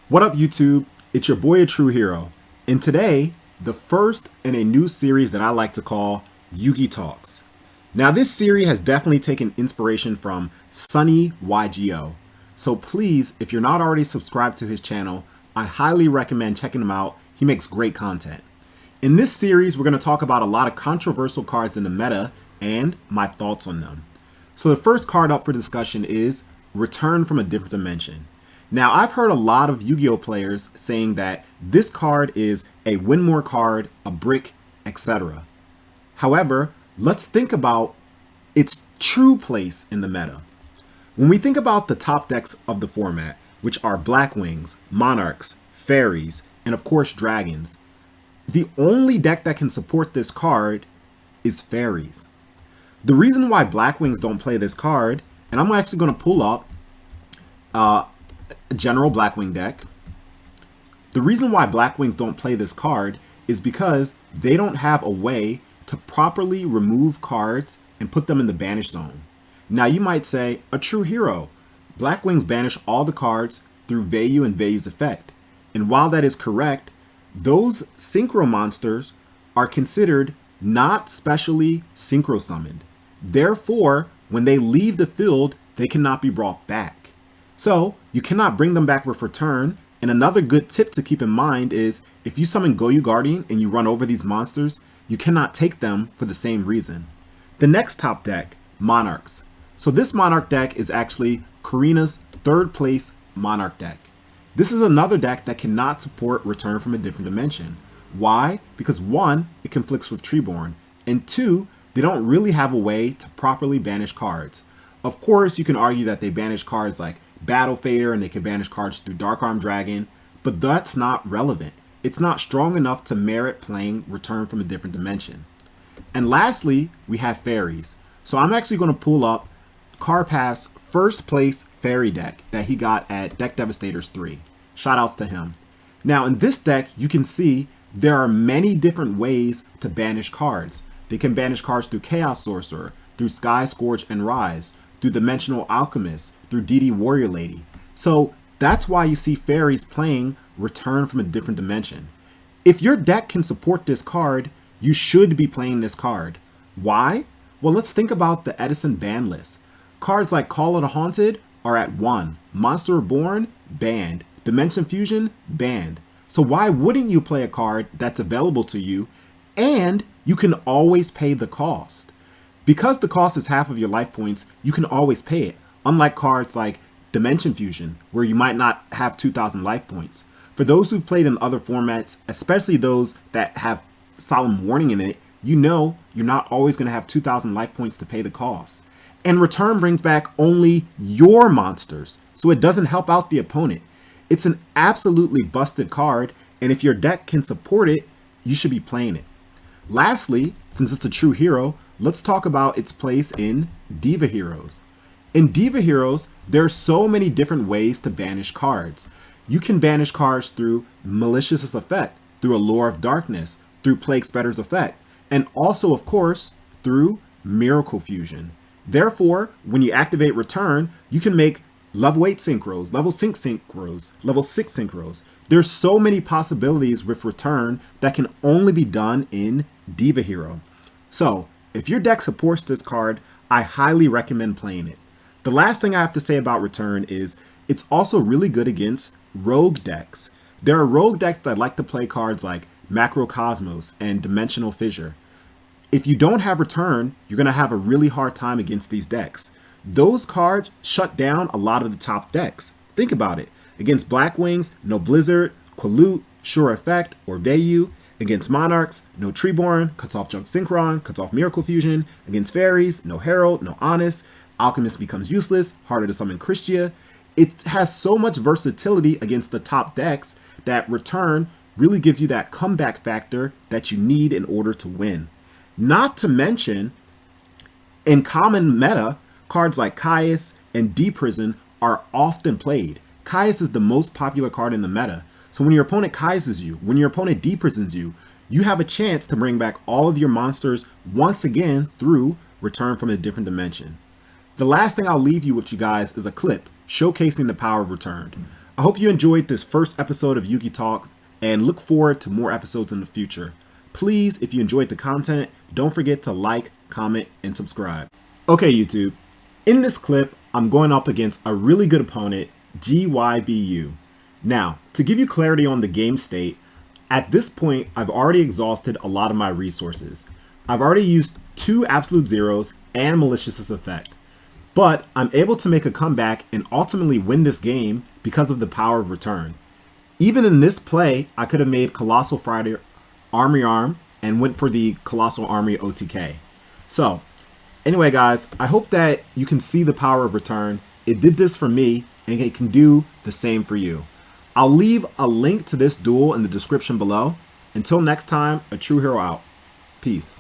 What up, YouTube? It's your boy, a true hero. And today, the first in a new series that I like to call Yugi Talks. Now, this series has definitely taken inspiration from Sunny YGO. So please, if you're not already subscribed to his channel, I highly recommend checking him out. He makes great content. In this series, we're going to talk about a lot of controversial cards in the meta and my thoughts on them. So the first card up for discussion is Return from a Different Dimension. Now, I've heard a lot of Yu-Gi-Oh players saying that this card is a win more card, a brick, etc. However, let's think about its true place in the meta. When we think about the top decks of the format, which are Blackwings, Monarchs, Fairies, and of course Dragons, the only deck that can support this card is Fairies. The reason why Blackwings don't play this card, and I'm actually going to pull up a general Blackwing deck. The reason why Blackwings don't play this card is because they don't have a way to properly remove cards and put them in the banish zone. Now you might say, a true hero, Blackwings banish all the cards through Vayu and Vayu's effect. And while that is correct, those synchro monsters are considered not specially synchro summoned. Therefore, when they leave the field, they cannot be brought back. So you cannot bring them back with return. And another good tip to keep in mind is if you summon Goyu Guardian and you run over these monsters, you cannot take them for the same reason. The next top deck, Monarchs. So this Monarch deck is actually Karina's third place Monarch deck. This is another deck that cannot support Return from a Different Dimension. Why? Because one, it conflicts with Treeborn, and two, they don't really have a way to properly banish cards. Of course, you can argue that they banish cards like Battle Fader and they can banish cards through Dark Arm Dragon, but that's not relevant. It's not strong enough to merit playing Return from a Different Dimension. And lastly, we have Fairies. So I'm actually going to pull up Carpath's first place Fairy deck that he got at Deck Devastators 3. Shoutouts to him. Now in this deck, you can see there are many different ways to banish cards. They can banish cards through Chaos Sorcerer, through Sky Scourge and Rise, through Dimensional Alchemist, through DD Warrior Lady. So that's why you see Fairies playing Return from a Different Dimension. If your deck can support this card, you should be playing this card. Why? Well, let's think about the Edison ban list. Cards like Call of the Haunted are at 1. Monster Reborn, banned. Dimension Fusion, banned. So why wouldn't you play a card that's available to you and you can always pay the cost? Because the cost is half of your life points, you can always pay it. Unlike cards like Dimension Fusion, where you might not have 2,000 life points. For those who've played in other formats, especially those that have Solemn Warning in it, you know you're not always going to have 2,000 life points to pay the cost. And Return brings back only your monsters, so it doesn't help out the opponent. It's an absolutely busted card, and if your deck can support it, you should be playing it. Lastly, since it's a true hero, let's talk about its place in Diva Heroes. In Diva Heroes, there are so many different ways to banish cards. You can banish cards through Malicious Effect, through Allure of Darkness, through Plague Spreader's Effect, and also, of course, through Miracle Fusion. Therefore, when you activate Return, you can make level 8 synchros, level 6 synchros, level 6 synchros. There's so many possibilities with Return that can only be done in Diva Hero. So, if your deck supports this card, I highly recommend playing it. The last thing I have to say about Return is it's also really good against rogue decks. There are rogue decks that like to play cards like Macrocosmos and Dimensional Fissure. If you don't have Return, you're going to have a really hard time against these decks. Those cards shut down a lot of the top decks. Think about it. Against Blackwings, no Blizzard, Qualoot, Sure Effect, or Vayu. Against Monarchs, no Treeborn, cuts off Junk Synchron, cuts off Miracle Fusion. Against Fairies, no Herald, no Honest. Alchemist becomes useless, harder to summon Christia. It has so much versatility against the top decks that Return really gives you that comeback factor that you need in order to win. Not to mention, in common meta, cards like Caius and D-Prison are often played. Caius is the most popular card in the meta. So when your opponent Caiuses you, when your opponent D-Prisons you, you have a chance to bring back all of your monsters once again through Return from a Different Dimension. The last thing I'll leave you with, you guys, is a clip showcasing the power of Return. I hope you enjoyed this first episode of Yugi Talks and look forward to more episodes in the future. Please, if you enjoyed the content, don't forget to like, comment, and subscribe. Okay, YouTube. In this clip, I'm going up against a really good opponent, GYBU. Now, to give you clarity on the game state, at this point, I've already exhausted a lot of my resources. I've already used 2 absolute zeros and malicious effect. But I'm able to make a comeback and ultimately win this game because of the power of return. Even in this play, I could have made Colossal Fighter Army Arm and went for the Colossal Army OTK. So, anyway guys, I hope that you can see the power of return. It did this for me and it can do the same for you. I'll leave a link to this duel in the description below. Until next time, a true hero out. Peace.